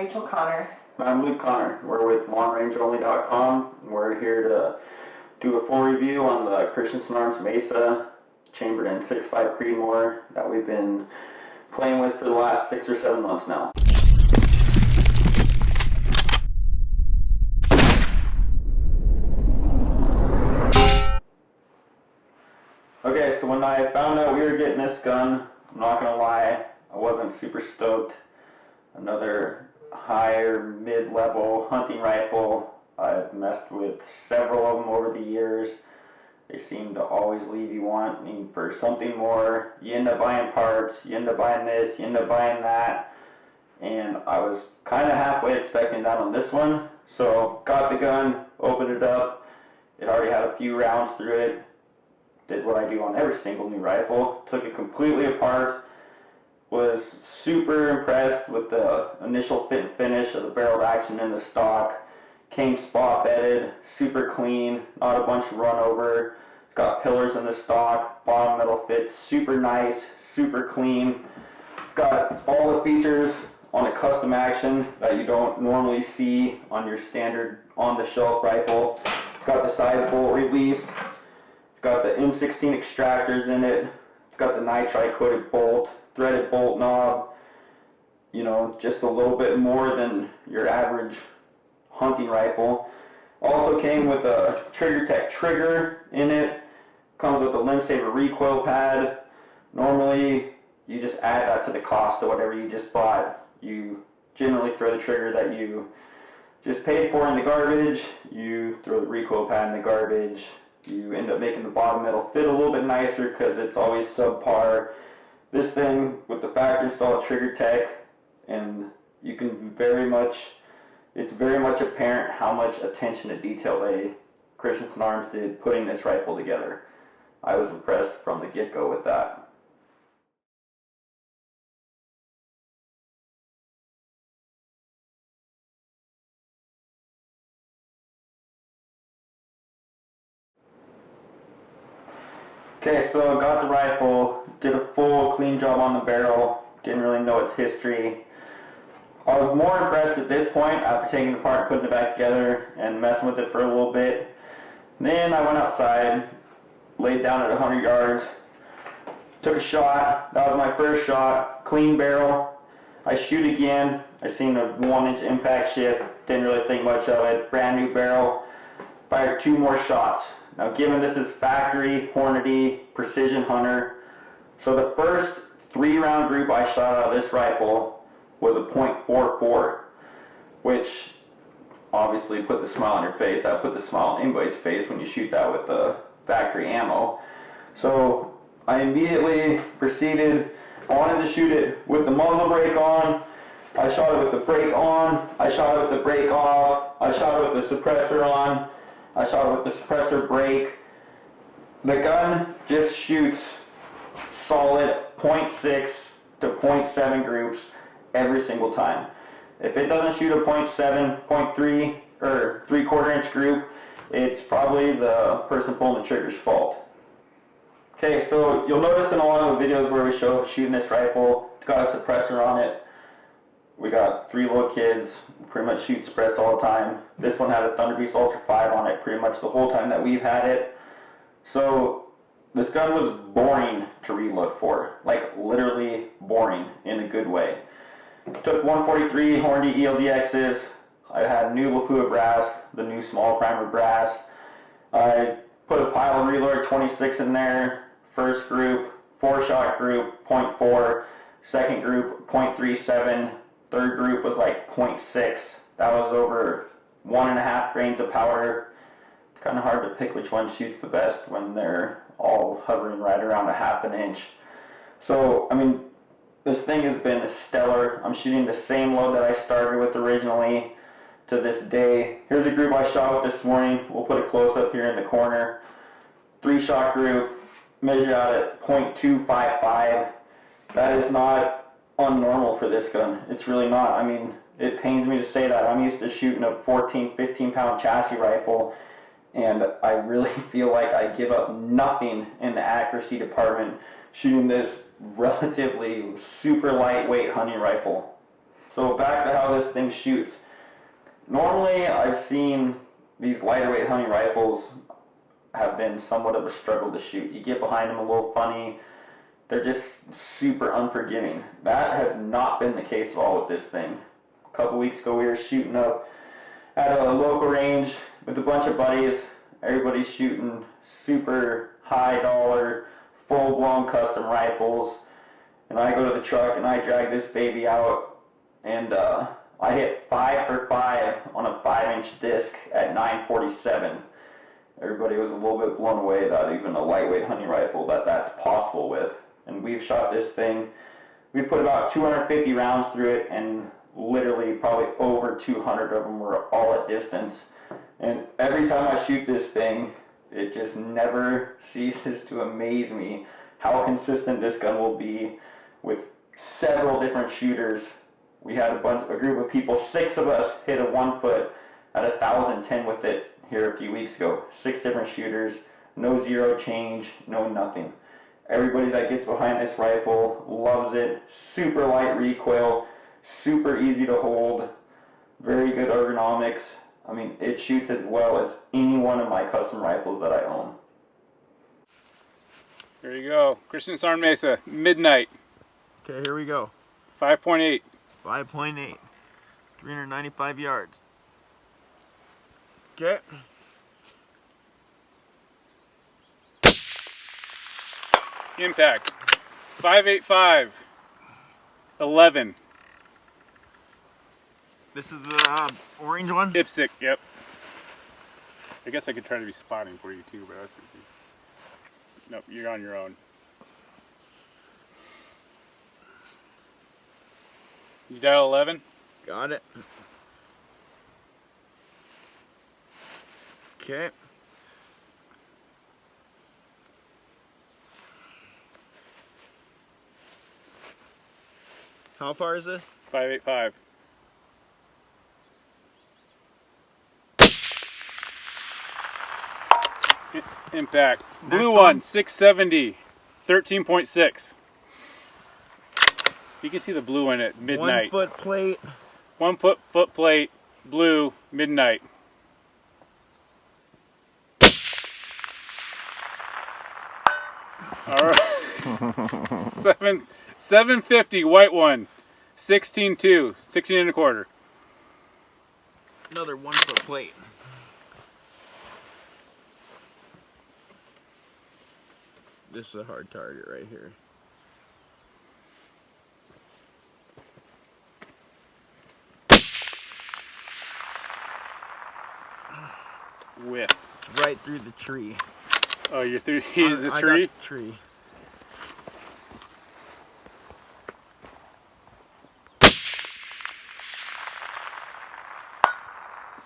Rachel Connor. I'm Luke Connor. We're with LongRangeOnly.com. We're here to do a full review on the Christensen Arms MESA chambered in 6.5 Creedmoor that we've been playing with for the last 6 or 7 months now. Okay, so when I found out we were getting this gun, I'm not going to lie, I wasn't super stoked. Another higher mid-level hunting rifle. I've messed with several of them over the years. They seem to always leave you wanting for something more. You end up buying parts, you end up buying this, you end up buying that. And I was kind of halfway expecting that on this one. So got the gun, opened it up. It already had a few rounds through it. Did what I do on every single new rifle. Took it completely apart. Was super impressed with the initial fit and finish of the barreled action in the stock. Came spot bedded, super clean, not a bunch of run over. It's got pillars in the stock, bottom metal fits, super nice, super clean. It's got all the features on a custom action that you don't normally see on your standard on-the-shelf rifle. It's got the side bolt release. It's got the M16 extractors in it. It's got the nitride coated bolt, threaded bolt knob, you know, just a little bit more than your average hunting rifle. Also came with a Trigger Tech trigger in it. Comes with a Limb Saver recoil pad. Normally, you just add that to the cost of whatever you just bought. You generally throw the trigger that you just paid for in the garbage. You throw the recoil pad in the garbage. You end up making the bottom metal fit a little bit nicer because it's always subpar. This thing with the factory installed Trigger Tech, and you can it's very much apparent how much attention to detail Christensen Arms did putting this rifle together. I was impressed from the get-go with that. Okay, so I got the rifle, did a full clean job on the barrel, didn't really know its history. I was more impressed at this point after taking it apart and putting it back together and messing with it for a little bit. Then I went outside, laid down at 100 yards, took a shot. That was my first shot, clean barrel. I shoot again, I seen a 1-inch impact shift, didn't really think much of it, brand new barrel, fired 2 more shots. Now given this is factory, Hornady, Precision Hunter, so the first 3-round group I shot out of this rifle was a .44, which obviously put the smile on your face. That put the smile on anybody's face when you shoot that with the factory ammo. So I immediately proceeded, I wanted to shoot it with the muzzle brake on. I shot it with the brake on, I shot it with the brake off, I shot it with the suppressor on, I shot it with the suppressor brake. The gun just shoots solid 0.6 to 0.7 groups every single time. If it doesn't shoot a 0.7, 0.3, or 3/4 inch group, it's probably the person pulling the trigger's fault. Okay, so you'll notice in a lot of the videos where we show shooting this rifle, it's got a suppressor on it. We got 3 little kids, pretty much shoot suppress all the time. This one had a Thunder Beast Ultra 5 on it pretty much the whole time that we've had it. So this gun was boring to reload for, like literally boring in a good way. Took 143 Hornady ELDXs. I had new Lapua brass, the new small primer brass. I put a pile of reload 26 in there. First group, 4-shot group, 0.4. Second group, 0.37. Third group was like 0.6. That was over 1.5 grains of powder. It's kind of hard to pick which one shoots the best when they're all hovering right around 1/2 inch. So, I mean, this thing has been stellar. I'm shooting the same load that I started with originally to this day. Here's a group I shot with this morning. We'll put a close up here in the corner. 3-shot group, measured out at 0.255. That is not unnormal for this gun. It's really not. I mean, it pains me to say that. I'm used to shooting a 14, 15 pound chassis rifle, and I really feel like I give up nothing in the accuracy department shooting this relatively super lightweight hunting rifle. So back to how this thing shoots. Normally, I've seen these lighter weight hunting rifles have been somewhat of a struggle to shoot. You get behind them a little funny. They're just super unforgiving. That has not been the case at all with this thing. A couple weeks ago, we were shooting up at a local range with a bunch of buddies. Everybody's shooting super high dollar, full blown custom rifles. And I go to the truck and I drag this baby out, and I hit 5 for 5 on a 5-inch disc at 947. Everybody was a little bit blown away that even a lightweight hunting rifle that's possible with. And we've shot this thing. We put about 250 rounds through it, and literally probably over 200 of them were all at distance. And every time I shoot this thing, it just never ceases to amaze me how consistent this gun will be with several different shooters. We had a group of people, 6 of us hit a 1 foot at 1,010 with it here a few weeks ago. 6 different shooters, no zero change, no nothing. Everybody that gets behind this rifle loves it. Super light recoil, super easy to hold, very good ergonomics. I mean, it shoots as well as any one of my custom rifles that I own. There you go. Christensen MESA, midnight. Okay, here we go. 5.8. 5.8. 395 yards. Okay. Impact. 585. 11. This is the orange one? IPSC, yep. I guess I could try to be spotting for you too, but that's nope, you're on your own. You dial 11? Got it. Okay. How far is this? 585. Impact. Blue one, 670. 13.6. You can see the blue one at midnight. 1 foot plate. 1 foot plate, blue, midnight. All right. 750, white one. 16.2, 16 and a quarter. Another 1 foot plate. This is a hard target right here. Whip. Right through the tree. Oh, you're through the tree? I got the tree.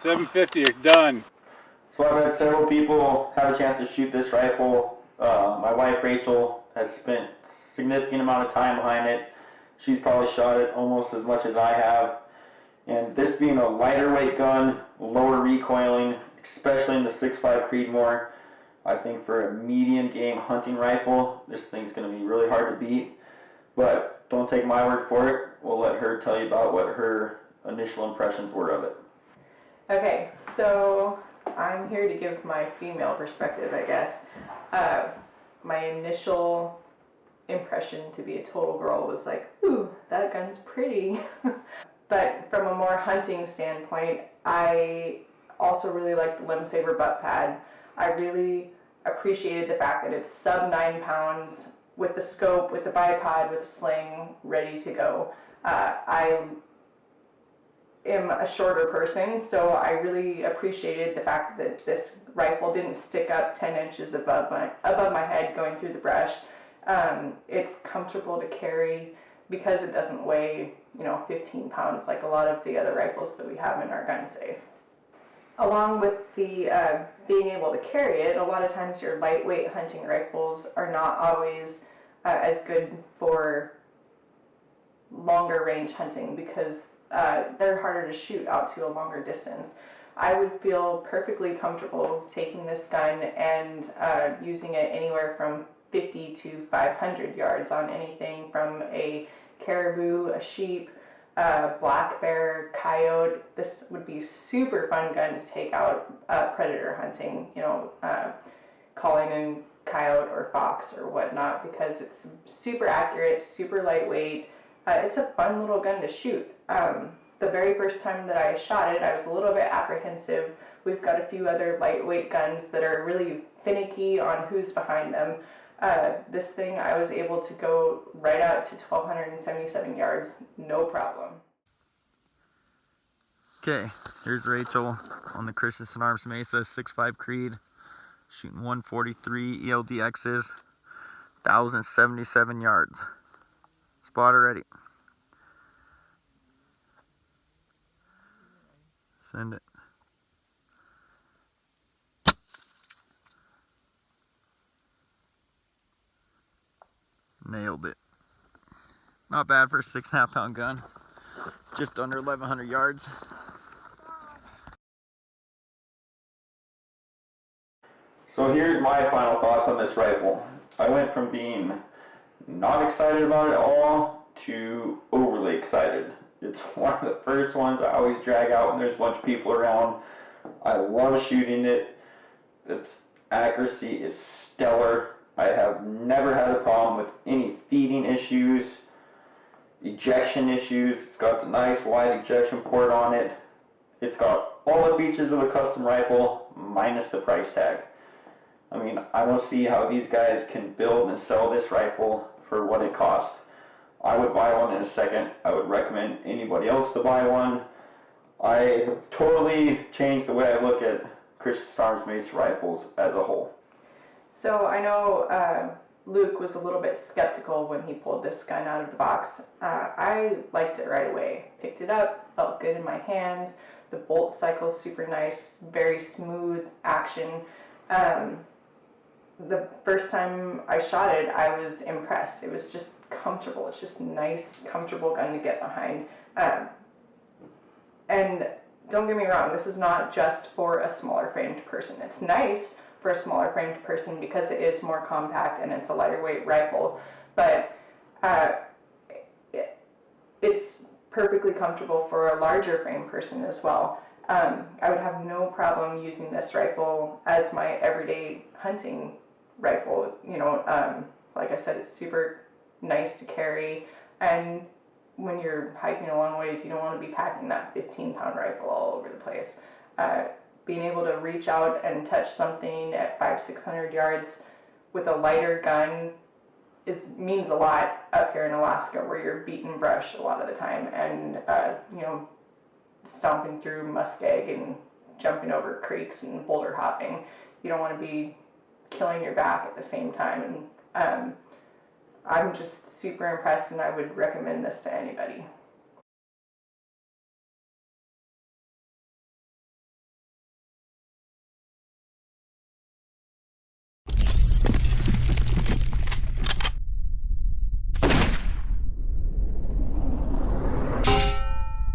$750, you're done. So I've had several people have a chance to shoot this rifle. My wife Rachel has spent a significant amount of time behind it. She's probably shot it almost as much as I have. And this being a lighter weight gun, lower recoiling, especially in the 6.5 Creedmoor, I think for a medium game hunting rifle, this thing's going to be really hard to beat. But don't take my word for it. We'll let her tell you about what her initial impressions were of it. Okay, so I'm here to give my female perspective, I guess. My initial impression to be a total girl was like, ooh, that gun's pretty. But from a more hunting standpoint, I also really like the Limb Saver butt pad. I really appreciated the fact that it's sub 9 pounds with the scope, with the bipod, with the sling, ready to go. I am a shorter person, so I really appreciated the fact that this rifle didn't stick up 10 inches above my head going through the brush. It's comfortable to carry because it doesn't weigh, 15 pounds like a lot of the other rifles that we have in our gun safe. Along with the being able to carry it, a lot of times your lightweight hunting rifles are not always as good for longer range hunting because they're harder to shoot out to a longer distance. I would feel perfectly comfortable taking this gun and using it anywhere from 50 to 500 yards on anything from a caribou, a sheep, black bear, coyote. This would be super fun gun to take out predator hunting, calling in coyote or fox or whatnot, because it's super accurate, super lightweight. It's a fun little gun to shoot. The very first time that I shot it, I was a little bit apprehensive. We've got a few other lightweight guns that are really finicky on who's behind them. This thing, I was able to go right out to 1,277 yards, no problem. Okay, here's Rachel on the Christensen Arms MESA 6.5 Creed, shooting 143 ELDXs, 1,077 yards. Spotter ready. Send it. Nailed it. Not bad for a 6.5 pound gun. Just under 1,100 yards. So here's my final thoughts on this rifle. I went from being not excited about it at all to overly excited. It's one of the first ones I always drag out when there's a bunch of people around. I love shooting it. Its accuracy is stellar. I have never had a problem with any feeding issues, ejection issues. It's got the nice wide ejection port on it. It's got all the features of a custom rifle minus the price tag. I mean, I don't see how these guys can build and sell this rifle for what it costs. I would buy one in a second. I would recommend anybody else to buy one. I have totally changed the way I look at Christensen Arms MESA rifles as a whole. So I know Luke was a little bit skeptical when he pulled this gun out of the box. I liked it right away. Picked it up, felt good in my hands. The bolt cycle's super nice, very smooth action. The first time I shot it, I was impressed. It was just comfortable. It's just a nice, comfortable gun to get behind. And don't get me wrong, this is not just for a smaller framed person. It's nice for a smaller framed person because it is more compact and it's a lighter weight rifle, but it's perfectly comfortable for a larger framed person as well. I would have no problem using this rifle as my everyday hunting rifle. Like I said, it's super nice to carry, and when you're hiking a long ways, you don't want to be packing that 15-pound rifle all over the place. Being able to reach out and touch something at 500-600 yards with a lighter gun means a lot up here in Alaska, where you're beating brush a lot of the time, and stomping through muskeg and jumping over creeks and boulder hopping. You don't want to be killing your back at the same time, and I'm just super impressed, and I would recommend this to anybody.